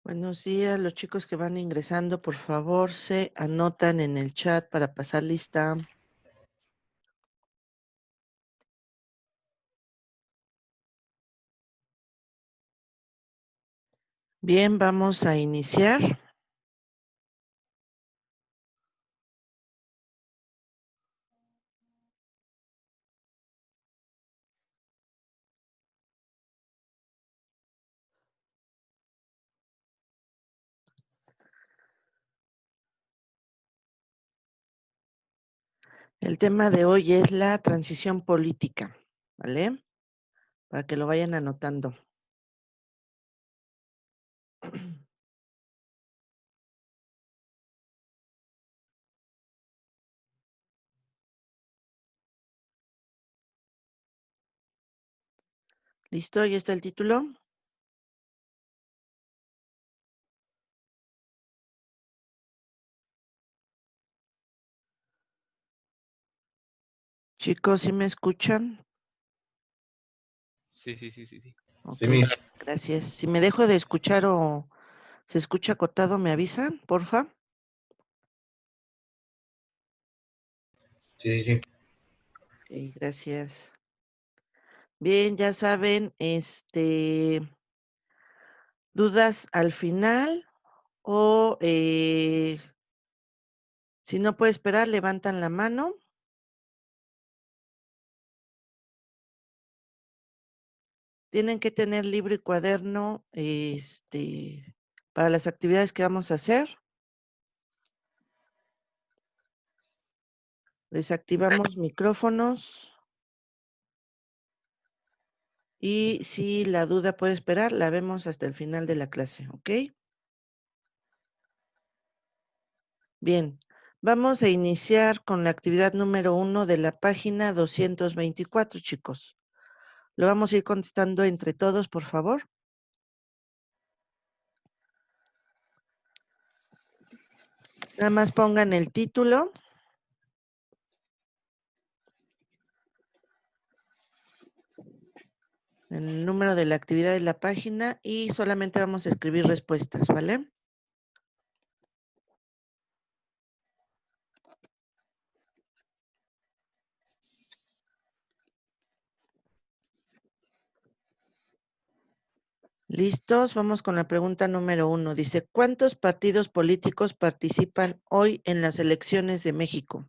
Buenos días, los chicos que van ingresando, por favor, se anotan en el chat para pasar lista. Bien, vamos a iniciar. El tema de hoy es la transición política, ¿vale? Para que lo vayan anotando. ¿Listo? ¿Ya está el título? Chicos, ¿sí me escuchan? Sí. Ok, Sí, Miss. gracias. Si me dejo de escuchar o se escucha cortado, ¿me avisan, porfa? Sí. Ok, gracias. Bien, ya saben, dudas al final o si no puede esperar, levantan la mano. Tienen que tener libro y cuaderno, para las actividades que vamos a hacer. Desactivamos micrófonos. Y si la duda puede esperar, la vemos hasta el final de la clase, ¿ok? Bien, vamos a iniciar con la actividad número 1 de la página 224, chicos. Lo vamos a ir contestando entre todos, por favor. Nada más pongan el título. El número de la actividad de la página y solamente vamos a escribir respuestas, ¿vale? ¿Listos? Vamos con la pregunta número 1. Dice, ¿cuántos partidos políticos participan hoy en las elecciones de México?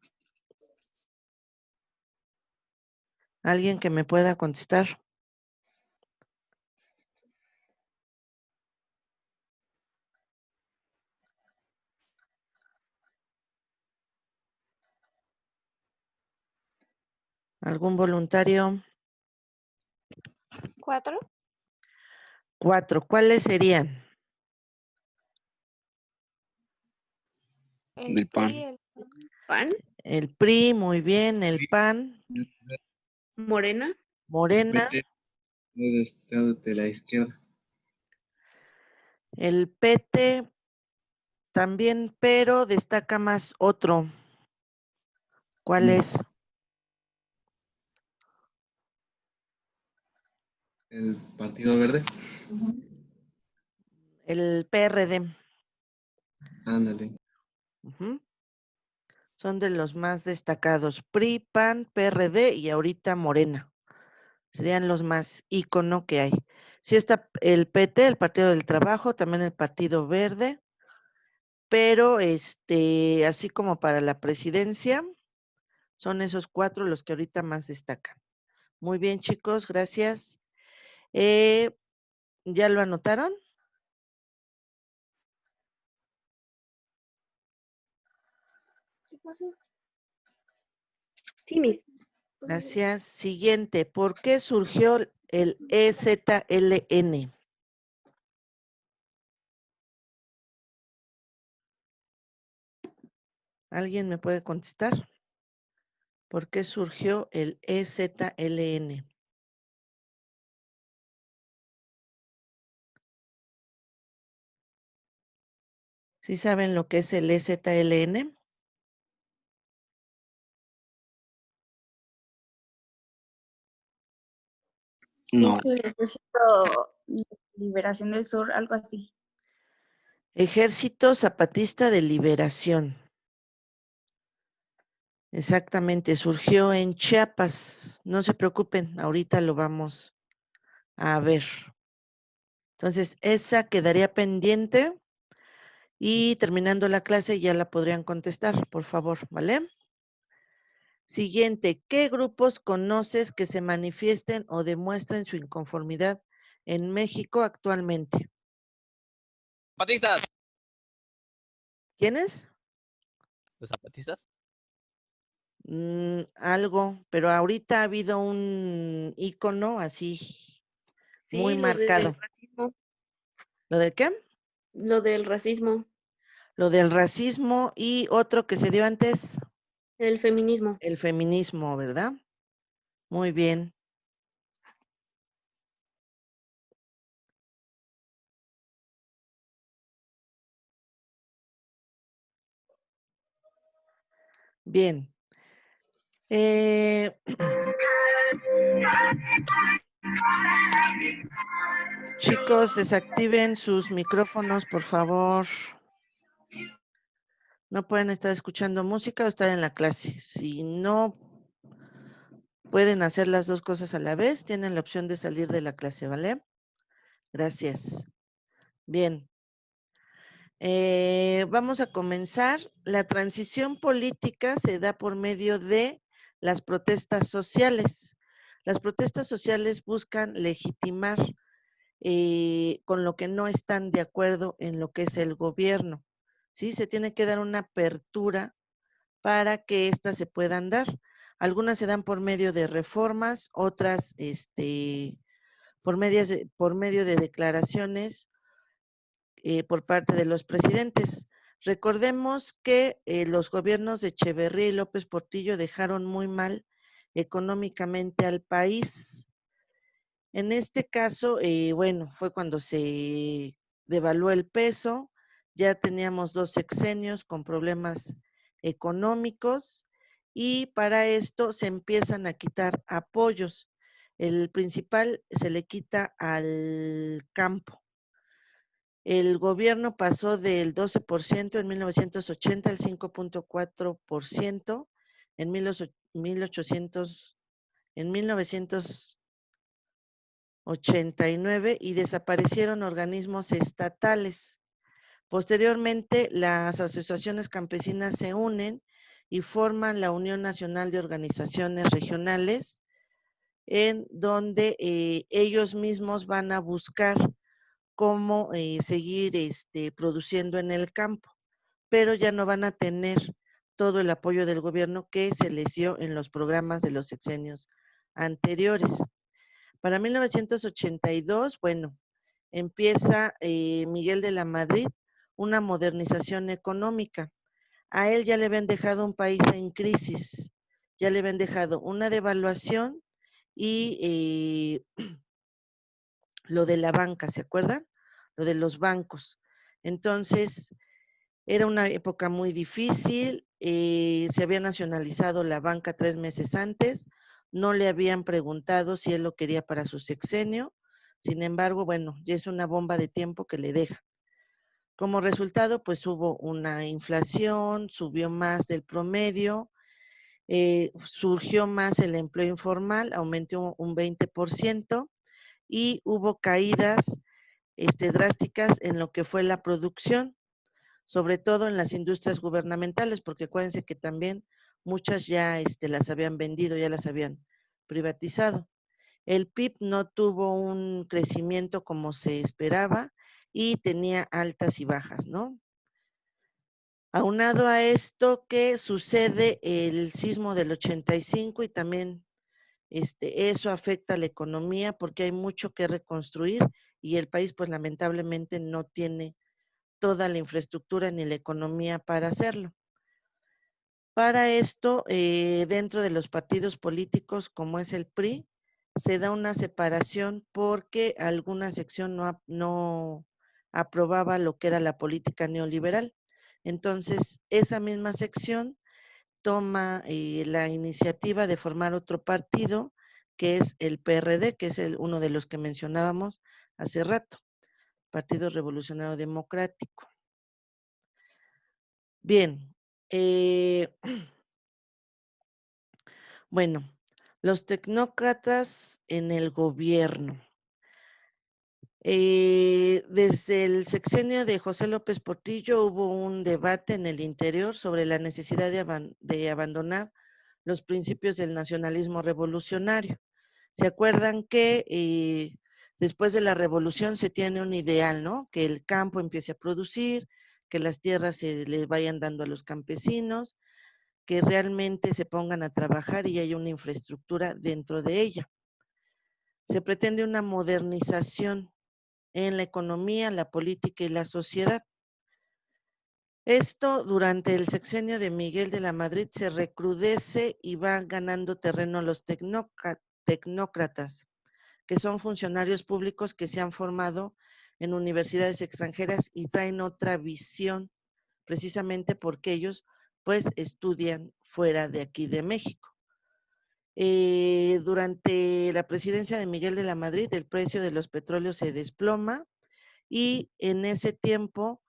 ¿Alguien que me pueda contestar? ¿Algún voluntario? 4. 4. ¿Cuáles serían? El Del PAN. PRI, el PAN, El PRI, muy bien. El PAN, Morena, Morena, PT de la izquierda. el PT también, pero destaca más otro. ¿Cuál es? El Partido Verde. El PRD. Ándale. Ujú. Son de los más destacados. PRI, PAN, PRD y ahorita Morena. Serían los más ícono que hay. Sí está el PT, el Partido del Trabajo, también el Partido Verde, pero así como para la presidencia, son esos 4 los que ahorita más destacan. Muy bien, chicos, gracias. ¿Ya lo anotaron? sí, mis. Gracias. Siguiente, ¿por qué surgió el EZLN? ¿Alguien me puede contestar? ¿Por qué surgió el EZLN? ¿Sí saben lo que es el EZLN? No. Es el Ejército de Liberación del Sur, algo así. Ejército Zapatista de Liberación. Exactamente, surgió en Chiapas. No se preocupen, ahorita lo vamos a ver. Entonces, esa quedaría pendiente y terminando la clase ya la podrían contestar, por favor, ¿vale? Siguiente, ¿qué grupos conoces que se manifiesten o demuestren su inconformidad en México actualmente? Zapatistas. ¿Quiénes? ¿Los zapatistas? Algo, pero ahorita ha habido un icono así muy Sí, lo del marcado. racismo. ¿Lo de qué? Lo del racismo. Lo del racismo y otro que se dio antes, El feminismo. el feminismo, ¿verdad? Muy bien. Bien. Chicos, desactiven sus micrófonos, por favor. No pueden estar escuchando música o estar en la clase. Si no pueden hacer las dos cosas a la vez, tienen la opción de salir de la clase, ¿vale? Gracias. Bien. Vamos a comenzar. La transición política se da por medio de las protestas sociales. Las protestas sociales buscan legitimar con lo que no están de acuerdo en lo que es el gobierno. ¿Sí? Se tiene que dar una apertura para que éstas se puedan dar. Algunas se dan por medio de reformas, otras por medio de declaraciones por parte de los presidentes. Recordemos que los gobiernos de Echeverría y López Portillo dejaron muy mal económicamente al país. En este caso, bueno, fue cuando se devaluó el peso, ya teníamos 2 sexenios con problemas económicos y para esto se empiezan a quitar apoyos. El principal se le quita al campo. El gobierno pasó del 12% en 1980 al 5.4% en 1800, en 1989 y desaparecieron organismos estatales. Posteriormente, las asociaciones campesinas se unen y forman la Unión Nacional de Organizaciones Regionales, en donde ellos mismos van a buscar cómo seguir produciendo en el campo, pero ya no van a tener todo el apoyo del gobierno que se les dio en los programas de los sexenios anteriores. Para 1982, bueno, empieza Miguel de la Madrid una modernización económica. A él ya le habían dejado un país en crisis, ya le habían dejado una devaluación y lo de la banca, ¿se acuerdan? Lo de los bancos. Entonces, era una época muy difícil, se había nacionalizado la banca 3 meses antes, no le habían preguntado si él lo quería para su sexenio, sin embargo, bueno, ya es una bomba de tiempo que le deja. Como resultado, pues hubo una inflación, subió más del promedio, surgió más el empleo informal, aumentó un 20% y hubo caídas drásticas en lo que fue la producción, sobre todo en las industrias gubernamentales, porque acuérdense que también muchas ya las habían vendido, ya las habían privatizado. El PIB no tuvo un crecimiento como se esperaba y tenía altas y bajas, ¿no? Aunado a esto que sucede el sismo del 85 y también eso afecta a la economía porque hay mucho que reconstruir y el país pues lamentablemente no tiene toda la infraestructura ni la economía para hacerlo. Para esto, dentro de los partidos políticos como es el PRI, se da una separación porque alguna sección no aprobaba lo que era la política neoliberal. Entonces, esa misma sección toma la iniciativa de formar otro partido, que es el PRD, que es uno de los que mencionábamos hace rato, Partido Revolucionario Democrático. Bien. Bueno, los tecnócratas en el gobierno. Desde el sexenio de José López Portillo hubo un debate en el interior sobre la necesidad de abandonar los principios del nacionalismo revolucionario. ¿Se acuerdan que después de la revolución se tiene un ideal, ¿no? Que el campo empiece a producir, que las tierras se les vayan dando a los campesinos, que realmente se pongan a trabajar y haya una infraestructura dentro de ella. Se pretende una modernización en la economía, la política y la sociedad. Esto durante el sexenio de Miguel de la Madrid se recrudece y van ganando terreno los tecnócratas, que son funcionarios públicos que se han formado en universidades extranjeras y traen otra visión, precisamente porque ellos pues estudian fuera de aquí de México. Durante la presidencia de Miguel de la Madrid, el precio de los petróleos se desploma y en ese tiempo,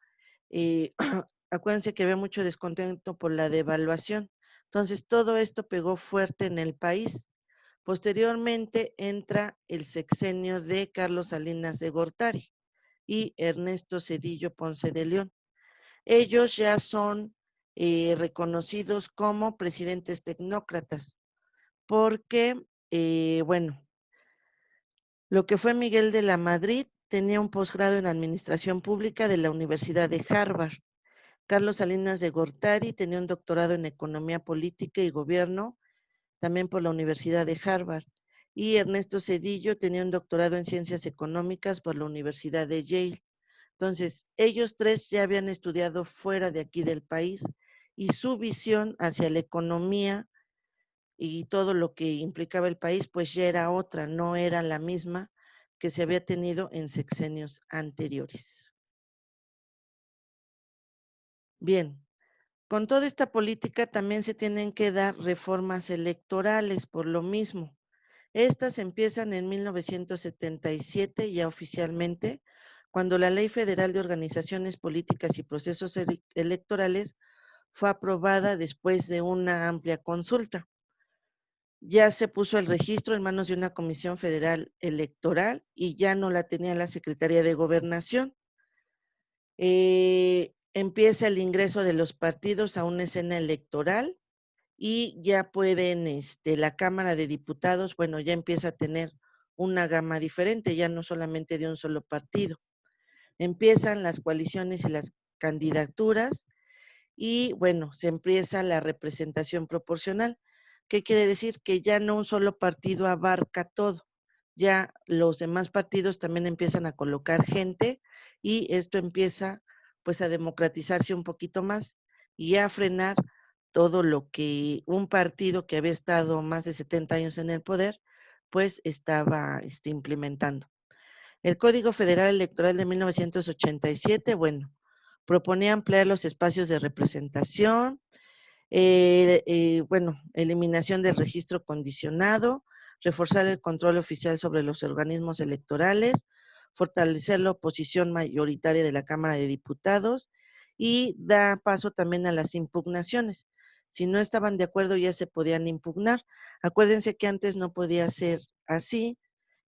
acuérdense que había mucho descontento por la devaluación. Entonces, todo esto pegó fuerte en el país. Posteriormente entra el sexenio de Carlos Salinas de Gortari y Ernesto Zedillo Ponce de León. Ellos ya son reconocidos como presidentes tecnócratas porque, bueno, lo que fue Miguel de la Madrid tenía un posgrado en Administración Pública de la Universidad de Harvard. Carlos Salinas de Gortari tenía un doctorado en Economía Política y Gobierno, también por la Universidad de Harvard. Y Ernesto Zedillo tenía un doctorado en Ciencias Económicas por la Universidad de Yale. Entonces, ellos tres ya habían estudiado fuera de aquí del país y su visión hacia la economía y todo lo que implicaba el país, pues ya era otra, no era la misma que se había tenido en sexenios anteriores. Bien, con toda esta política también se tienen que dar reformas electorales por lo mismo. Estas empiezan en 1977 ya oficialmente, cuando la Ley Federal de Organizaciones Políticas y Procesos Electorales fue aprobada después de una amplia consulta. Ya se puso el registro en manos de una Comisión Federal Electoral y ya no la tenía la Secretaría de Gobernación. Empieza el ingreso de los partidos a una escena electoral y ya pueden, la Cámara de Diputados, bueno, ya empieza a tener una gama diferente, ya no solamente de un solo partido. Empiezan las coaliciones y las candidaturas y, bueno, se empieza la representación proporcional. ¿Qué quiere decir? Que ya no un solo partido abarca todo, ya los demás partidos también empiezan a colocar gente y esto empieza pues a democratizarse un poquito más y a frenar todo lo que un partido que había estado más de 70 años en el poder, pues estaba implementando. El Código Federal Electoral de 1987, bueno, proponía ampliar los espacios de representación, bueno, eliminación del registro condicionado, reforzar el control oficial sobre los organismos electorales, fortalecer la oposición mayoritaria de la Cámara de Diputados y da paso también a las impugnaciones. Si no estaban de acuerdo ya se podían impugnar. Acuérdense que antes no podía ser así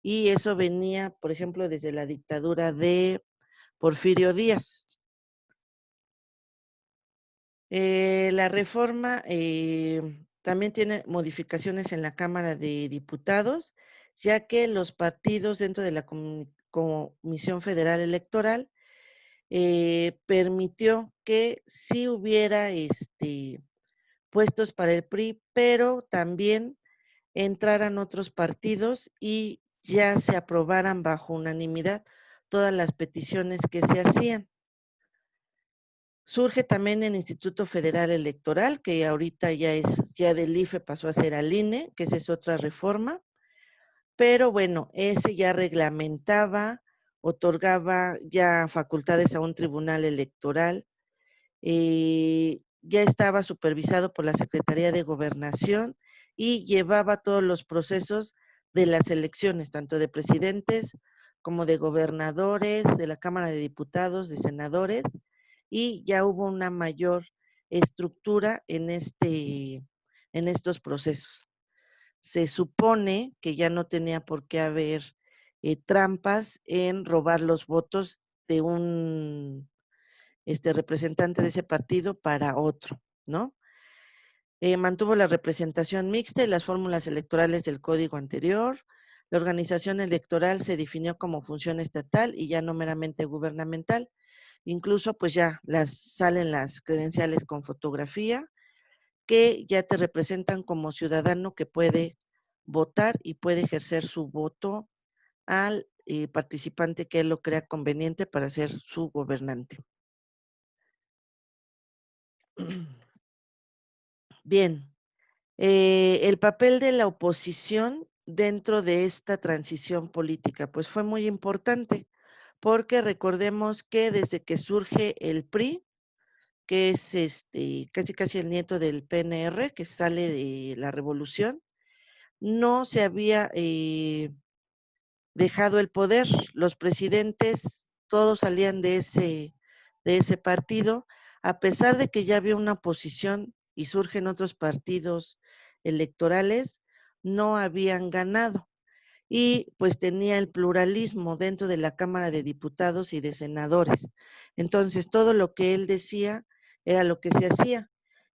y eso venía, por ejemplo, desde la dictadura de Porfirio Díaz. La reforma también tiene modificaciones en la Cámara de Diputados, ya que los partidos dentro de la Comisión Federal Electoral permitió que sí hubiera puestos para el PRI, pero también entraran otros partidos y ya se aprobaran bajo unanimidad todas las peticiones que se hacían. Surge también el Instituto Federal Electoral, que ahorita ya del IFE pasó a ser al INE, que esa es otra reforma, pero bueno, ese ya reglamentaba, otorgaba ya facultades a un tribunal electoral, ya estaba supervisado por la Secretaría de Gobernación y llevaba todos los procesos de las elecciones, tanto de presidentes como de gobernadores, de la Cámara de Diputados, de senadores, y ya hubo una mayor estructura en estos procesos. Se supone que ya no tenía por qué haber trampas en robar los votos de un representante de ese partido para otro, ¿no? Mantuvo la representación mixta y las fórmulas electorales del código anterior. La organización electoral se definió como función estatal y ya no meramente gubernamental. Incluso pues ya salen las credenciales con fotografía que ya te representan como ciudadano que puede votar y puede ejercer su voto al participante que él lo crea conveniente para ser su gobernante. Bien, el papel de la oposición dentro de esta transición política, pues fue muy importante, porque recordemos que desde que surge el PRI, que es casi el nieto del PNR, que sale de la revolución, no se había dejado el poder. Los presidentes todos salían de ese partido, a pesar de que ya había una oposición y surgen otros partidos electorales, no habían ganado. Y pues tenía el pluralismo dentro de la Cámara de Diputados y de Senadores. Entonces, todo lo que él decía era lo que se hacía.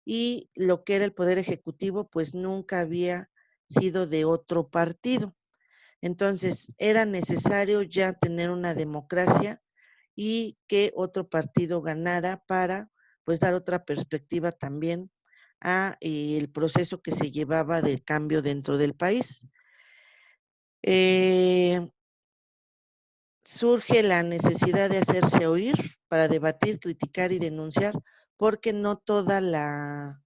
Y lo que era el Poder Ejecutivo, pues nunca había sido de otro partido. Entonces, era necesario ya tener una democracia y que otro partido ganara para, pues, dar otra perspectiva también a el proceso que se llevaba del cambio dentro del país. Surge la necesidad de hacerse oír para debatir, criticar y denunciar, porque no toda la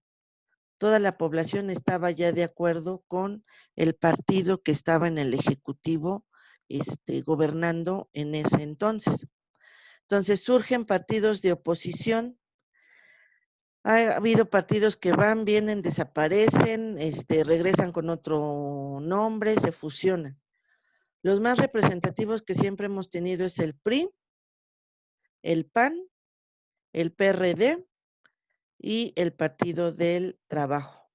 población estaba ya de acuerdo con el partido que estaba en el Ejecutivo, gobernando en ese entonces. Entonces surgen partidos de oposición. Ha habido partidos que van, vienen, desaparecen, regresan con otro nombre, se fusionan. Los más representativos que siempre hemos tenido es el PRI, el PAN, el PRD y el Partido del Trabajo.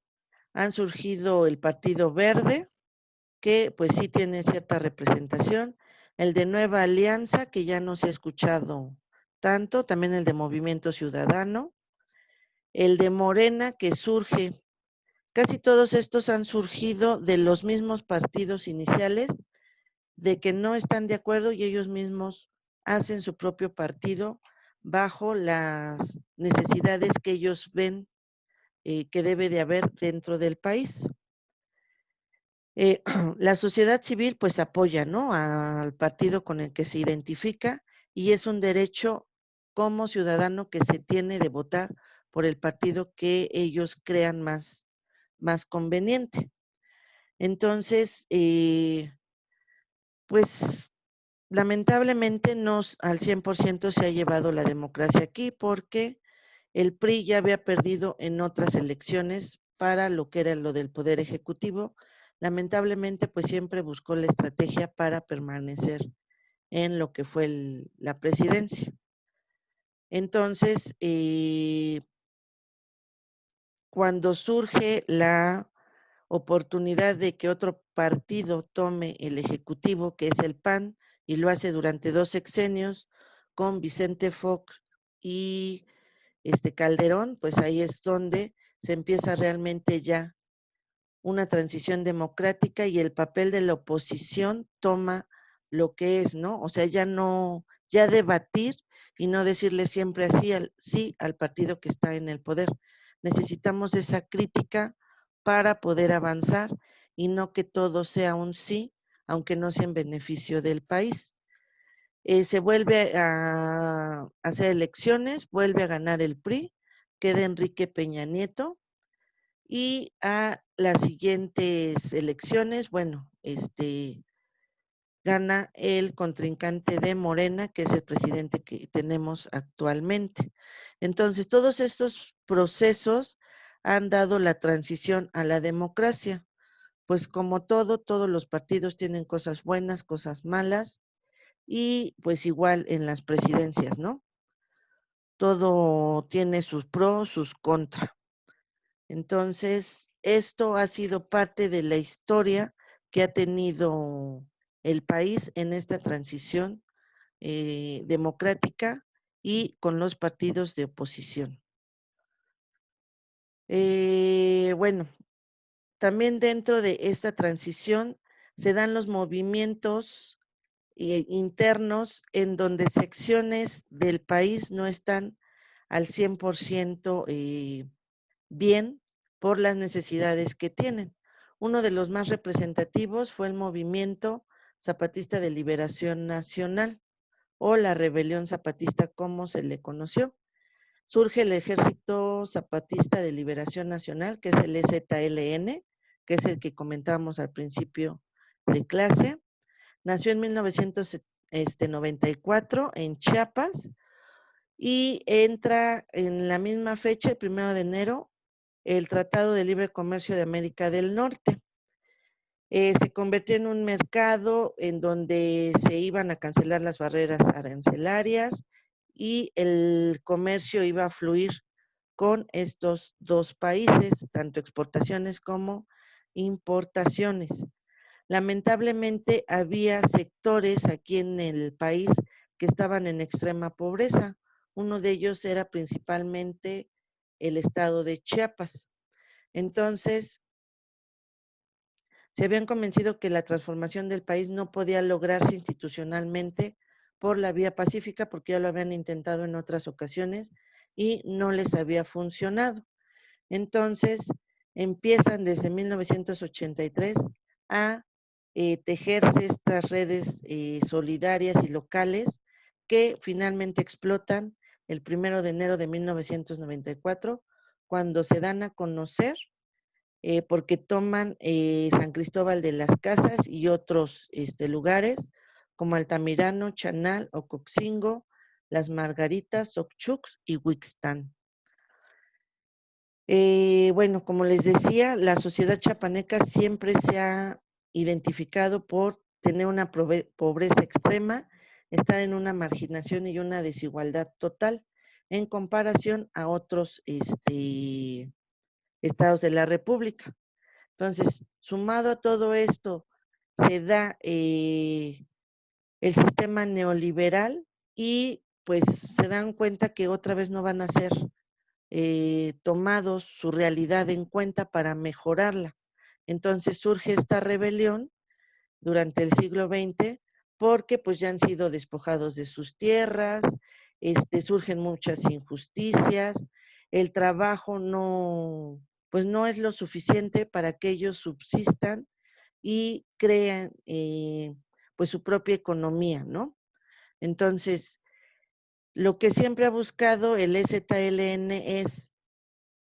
Han surgido el Partido Verde, que pues sí tiene cierta representación, el de Nueva Alianza, que ya no se ha escuchado tanto, también el de Movimiento Ciudadano, el de Morena, que surge, casi todos estos han surgido de los mismos partidos iniciales, de que no están de acuerdo y ellos mismos hacen su propio partido bajo las necesidades que ellos ven que debe de haber dentro del país. La sociedad civil pues apoya, ¿no?, al partido con el que se identifica y es un derecho como ciudadano que se tiene de votar por el partido que ellos crean más conveniente. Entonces, pues lamentablemente no al 100% se ha llevado la democracia aquí porque el PRI ya había perdido en otras elecciones para lo que era lo del Poder Ejecutivo. Lamentablemente, pues siempre buscó la estrategia para permanecer en lo que fue la presidencia. Entonces, cuando surge la oportunidad de que otro partido tome el Ejecutivo, que es el PAN, y lo hace durante 2 sexenios con Vicente Fox y Calderón, pues ahí es donde se empieza realmente ya una transición democrática y el papel de la oposición toma lo que es, ¿no? O sea, ya debatir y no decirle siempre sí al partido que está en el poder. Necesitamos esa crítica para poder avanzar y no que todo sea un sí, aunque no sea en beneficio del país. Se vuelve a hacer elecciones, vuelve a ganar el PRI, queda Enrique Peña Nieto, y a las siguientes elecciones, bueno, gana el contrincante de Morena, que es el presidente que tenemos actualmente. Entonces, todos estos procesos han dado la transición a la democracia. Pues como todos los partidos tienen cosas buenas, cosas malas, y pues igual en las presidencias, ¿no? todo tiene sus pros, sus contras. Entonces, esto ha sido parte de la historia que ha tenido el país en esta transición democrática y con los partidos de oposición. Bueno, también dentro de esta transición se dan los movimientos internos en donde secciones del país no están al 100% bien por las necesidades que tienen. Uno de los más representativos fue el Movimiento Zapatista de Liberación Nacional o la Rebelión Zapatista, como se le conoció. Surge el Ejército Zapatista de Liberación Nacional, que es el EZLN, que es el que comentábamos al principio de clase. Nació en 1994 en Chiapas y entra en la misma fecha, el 1 de enero, el Tratado de Libre Comercio de América del Norte. Se convirtió en un mercado en donde se iban a cancelar las barreras arancelarias y el comercio iba a fluir con estos dos países, tanto exportaciones como importaciones. Lamentablemente había sectores aquí en el país que estaban en extrema pobreza. Uno de ellos era principalmente el estado de Chiapas. Entonces, se habían convencido que la transformación del país no podía lograrse institucionalmente por la vía pacífica, porque ya lo habían intentado en otras ocasiones y no les había funcionado. Entonces, empiezan desde 1983 a tejerse estas redes solidarias y locales que finalmente explotan el 1 de enero de 1994, cuando se dan a conocer porque toman San Cristóbal de las Casas y otros lugares como Altamirano, Chanal, Ocoxingo, Las Margaritas, Oxchucs y Huixtán. Bueno, como les decía, la sociedad chiapaneca siempre se ha identificado por tener una pobreza extrema, estar en una marginación y una desigualdad total en comparación a otros estados de la República. Entonces, sumado a todo esto, se da el sistema neoliberal y pues se dan cuenta que otra vez no van a ser tomados su realidad en cuenta para mejorarla. Entonces surge esta rebelión durante el siglo XX porque pues ya han sido despojados de sus tierras, surgen muchas injusticias, el trabajo no, pues no es lo suficiente para que ellos subsistan y crean pues su propia economía, ¿no? Entonces, lo que siempre ha buscado el EZLN es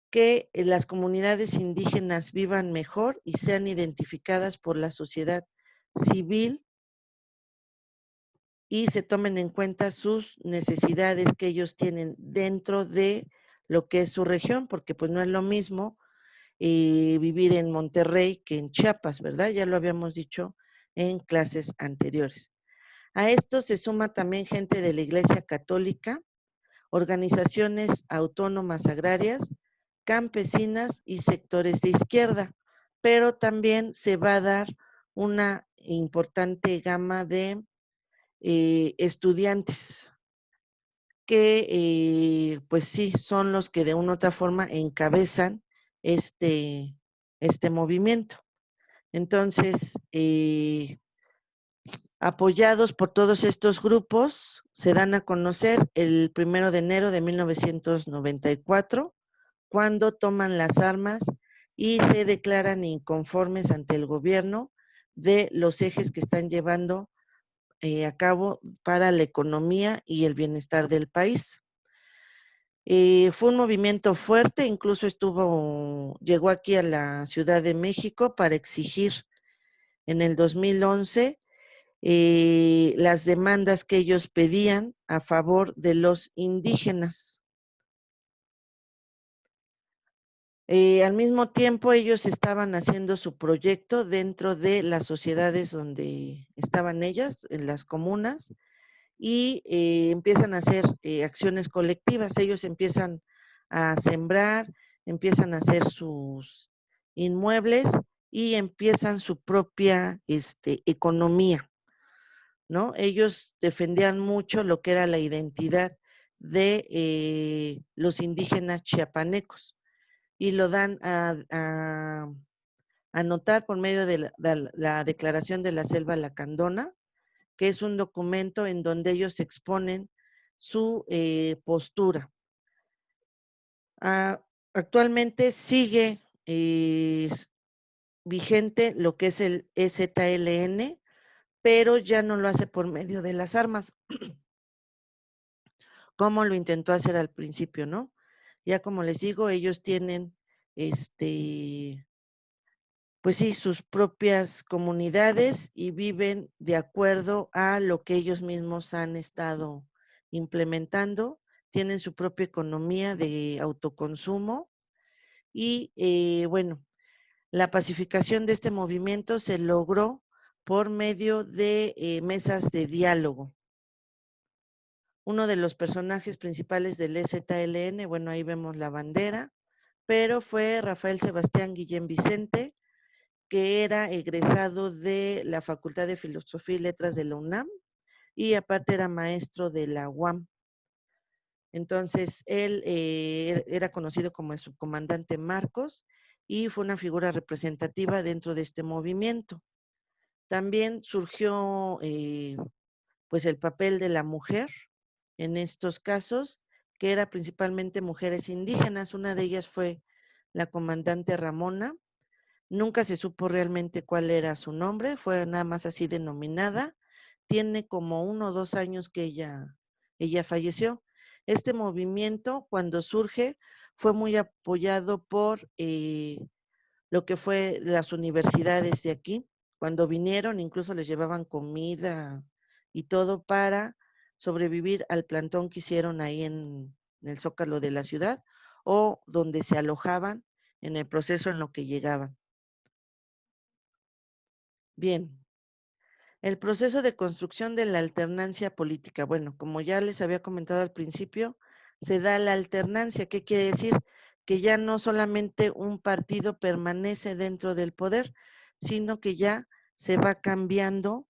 que las comunidades indígenas vivan mejor y sean identificadas por la sociedad civil y se tomen en cuenta sus necesidades que ellos tienen dentro de lo que es su región, porque pues no es lo mismo vivir en Monterrey que en Chiapas, ¿verdad? Ya lo habíamos dicho en clases anteriores. A esto se suma también gente de la Iglesia Católica, organizaciones autónomas agrarias, campesinas y sectores de izquierda, pero también se va a dar una importante gama de estudiantes que pues sí, son los que de una u otra forma encabezan este movimiento. Entonces, apoyados por todos estos grupos, se dan a conocer el 1 de enero de 1994, cuando toman las armas y se declaran inconformes ante el gobierno de los ejes que están llevando a cabo para la economía y el bienestar del país. Fue un movimiento fuerte, incluso llegó aquí a la Ciudad de México para exigir en el 2011 las demandas que ellos pedían a favor de los indígenas. Al mismo tiempo, ellos estaban haciendo su proyecto dentro de las sociedades donde estaban ellas, en las comunas, y empiezan a hacer acciones colectivas. Ellos empiezan a sembrar, empiezan a hacer sus inmuebles y empiezan su propia economía, ¿no? Ellos defendían mucho lo que era la identidad de los indígenas chiapanecos y lo dan a notar por medio de la Declaración de la Selva Lacandona, que es un documento en donde ellos exponen su postura. Actualmente sigue vigente lo que es el EZLN, pero ya no lo hace por medio de las armas, como lo intentó hacer al principio, ¿no? Ya como les digo, ellos tienen pues sí, sus propias comunidades y viven de acuerdo a lo que ellos mismos han estado implementando, tienen su propia economía de autoconsumo y bueno, la pacificación de este movimiento se logró por medio de mesas de diálogo. Uno de los personajes principales del EZLN, bueno, ahí vemos la bandera, pero fue Rafael Sebastián Guillén Vicente, que era egresado de la Facultad de Filosofía y Letras de la UNAM y aparte era maestro de la UAM. Entonces, él era conocido como el subcomandante Marcos y fue una figura representativa dentro de este movimiento. También surgió pues el papel de la mujer en estos casos, que era principalmente mujeres indígenas. Una de ellas fue la comandante Ramona. Nunca se supo realmente cuál era su nombre, fue nada más así denominada. Tiene como 1 o 2 años que ella falleció. Este movimiento, cuando surge, fue muy apoyado por lo que fue las universidades de aquí. Cuando vinieron, incluso les llevaban comida y todo para sobrevivir al plantón que hicieron ahí en el Zócalo de la ciudad o donde se alojaban en el proceso en lo que llegaban. Bien, el proceso de construcción de la alternancia política. Bueno, como ya les había comentado al principio, se da la alternancia. ¿Qué quiere decir? Que ya no solamente un partido permanece dentro del poder, sino que ya se va cambiando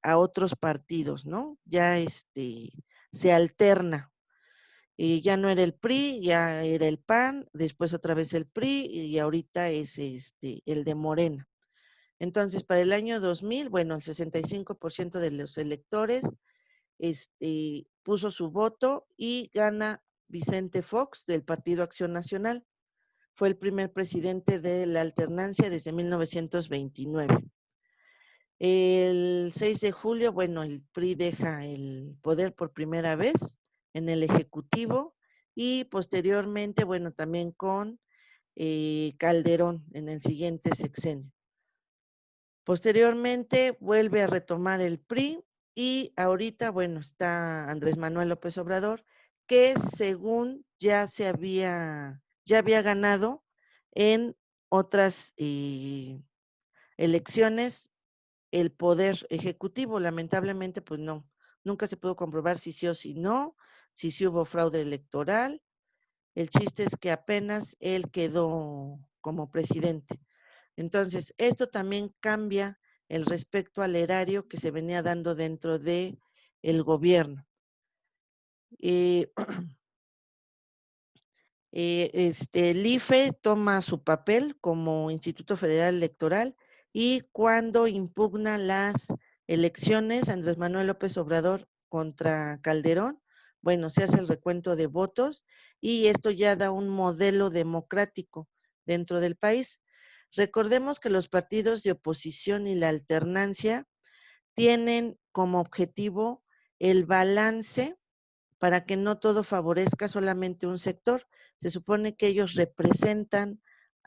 a otros partidos, ¿no? Ya se alterna. Y ya no era el PRI, ya era el PAN, después otra vez el PRI y ahorita es el de Morena. Entonces, para el año 2000, bueno, el 65% de los electores puso su voto y gana Vicente Fox del Partido Acción Nacional. Fue el primer presidente de la alternancia desde 1929. El 6 de julio, bueno, el PRI deja el poder por primera vez en el Ejecutivo y posteriormente, bueno, también con Calderón en el siguiente sexenio. Posteriormente vuelve a retomar el PRI y ahorita, bueno, está Andrés Manuel López Obrador, que según ya había ganado en otras elecciones el poder ejecutivo. Lamentablemente, pues no, nunca se pudo comprobar si sí o si no, si sí hubo fraude electoral. El chiste es que apenas él quedó como presidente. Entonces, esto también cambia el respecto al erario que se venía dando dentro de el gobierno. El IFE toma su papel como Instituto Federal Electoral y cuando impugna las elecciones, Andrés Manuel López Obrador contra Calderón, bueno, se hace el recuento de votos y esto ya da un modelo democrático dentro del país. Recordemos que los partidos de oposición y la alternancia tienen como objetivo el balance para que no todo favorezca solamente un sector. Se supone que ellos representan,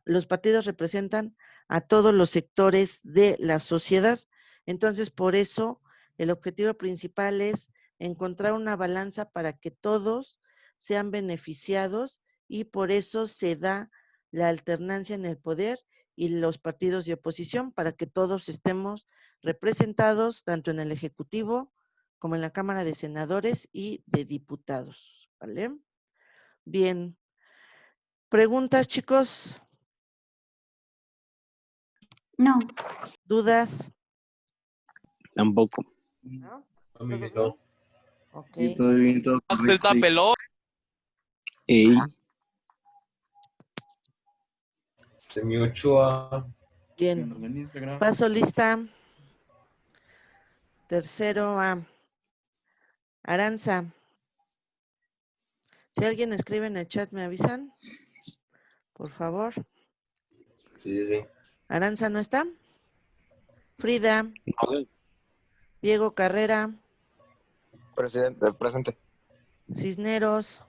los partidos representan a todos los sectores de la sociedad. Entonces, por eso, el objetivo principal es encontrar una balanza para que todos sean beneficiados y por eso se da la alternancia en el poder y los partidos de oposición para que todos estemos representados tanto en el Ejecutivo como en la Cámara de Senadores y de Diputados, ¿vale? Bien. ¿Preguntas, chicos? No. ¿Dudas? Tampoco. ¿No? No, Miguel, ¿Todo bien? no. Ok. Sí, todo bien, todo Axel está correcto. pelón. Ey, Semi Ochoa. Bien. Paso lista. Tercero A. Aranza. Si alguien escribe en el chat, ¿me avisan? Por favor. Sí. Aranza no está. Frida. no sé. Diego Carrera. Presente. Cisneros.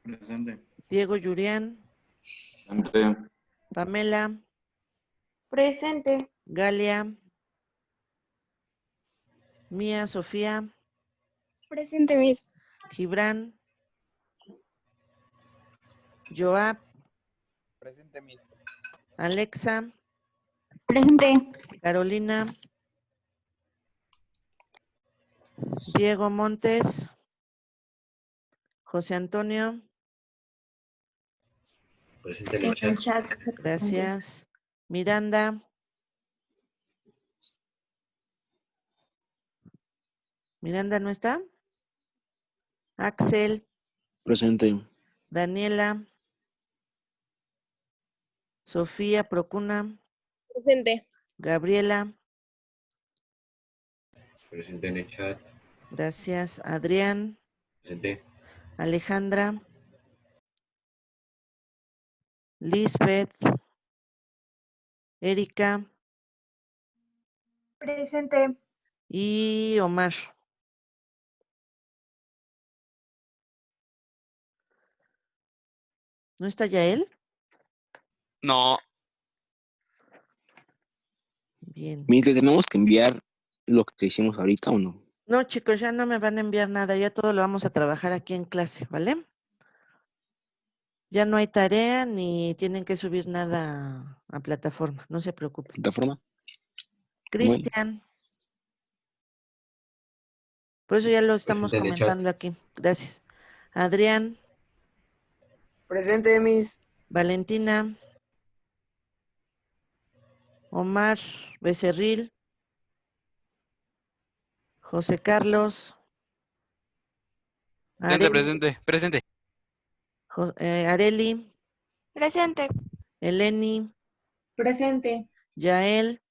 Presente. Diego Yurián. Pamela. Presente. Galia. Mía Sofía. Presente, Miss. Gibran. Joab. Presente, Miss. Alexa. Presente. Carolina. Diego Montes. José Antonio. Presente en En el chat. el chat. Gracias. Miranda. Miranda no está. Axel. Presente. Daniela. Sofía Procuna. Presente. Gabriela. Presente en el chat. Gracias. Adrián. Presente. Alejandra. Lisbeth. Erika. Presente. Y Omar. ¿No está Yael? No. Bien. Miss, ¿le tenemos que enviar lo que hicimos ahorita o no? No, chicos, ya no me van a enviar nada. Ya todo lo vamos a trabajar aquí en clase, ¿vale? Ya no hay tarea ni tienen que subir nada a plataforma. No se preocupen. ¿Plataforma? Cristian. Por eso ya lo estamos Presente en el chat. comentando aquí. Gracias. Adrián. Presente, Miss. Valentina. Omar Becerril. José Carlos. Presente. Areli. Presente. Eleni. Presente. Yael.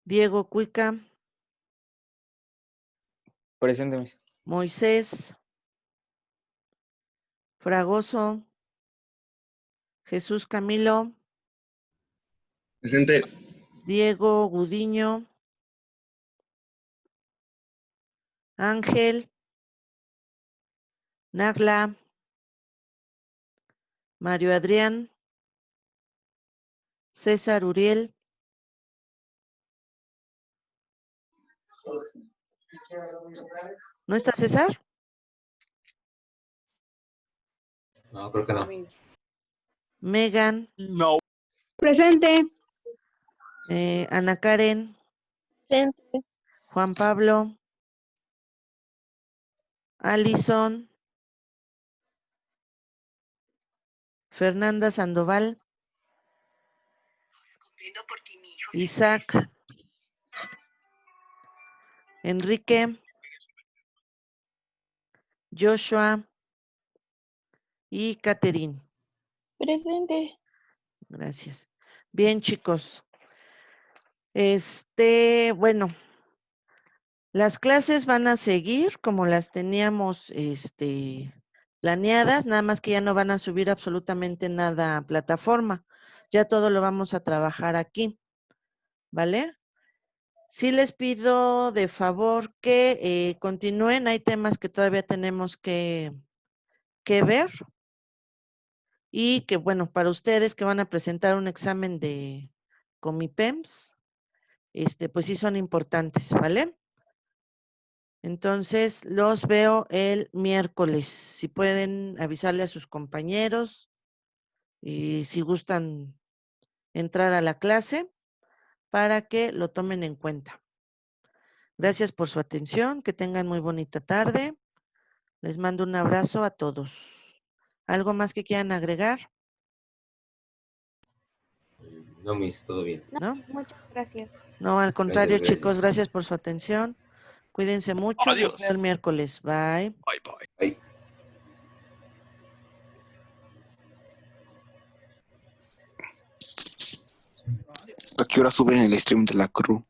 Diego Cuica. Presente, Miss. Moisés. Fragoso. Jesús Camilo. Presente. Diego Gudiño. Ángel. Nagla. Mario Adrián. César Uriel. ¿No está César? No, creo que no. Megan. No. Presente. Ana Karen. Presente. Juan Pablo. Alison. Fernanda Sandoval. Isaac. Enrique. Joshua. Y Catherine. Presente. Gracias. Bien, chicos. Bueno, las clases van a seguir como las teníamos, planeadas, nada más que ya no van a subir absolutamente nada a plataforma. Ya todo lo vamos a trabajar aquí, ¿vale? Sí les pido de favor que continúen. Hay temas que todavía tenemos que ver y que, bueno, para ustedes que van a presentar un examen de Comipems, pues sí son importantes, ¿vale? Entonces, los veo el miércoles. Si pueden avisarle a sus compañeros y si gustan entrar a la clase para que lo tomen en cuenta. Gracias por su atención. Que tengan muy bonita tarde. Les mando un abrazo a todos. ¿Algo más que quieran agregar? No, Miss, todo bien. ¿No? Muchas gracias. No, al contrario, Gracias. chicos, gracias por su atención. Cuídense mucho. Nos vemos el miércoles. Bye. Bye. ¿A qué hora suben el stream de la crew?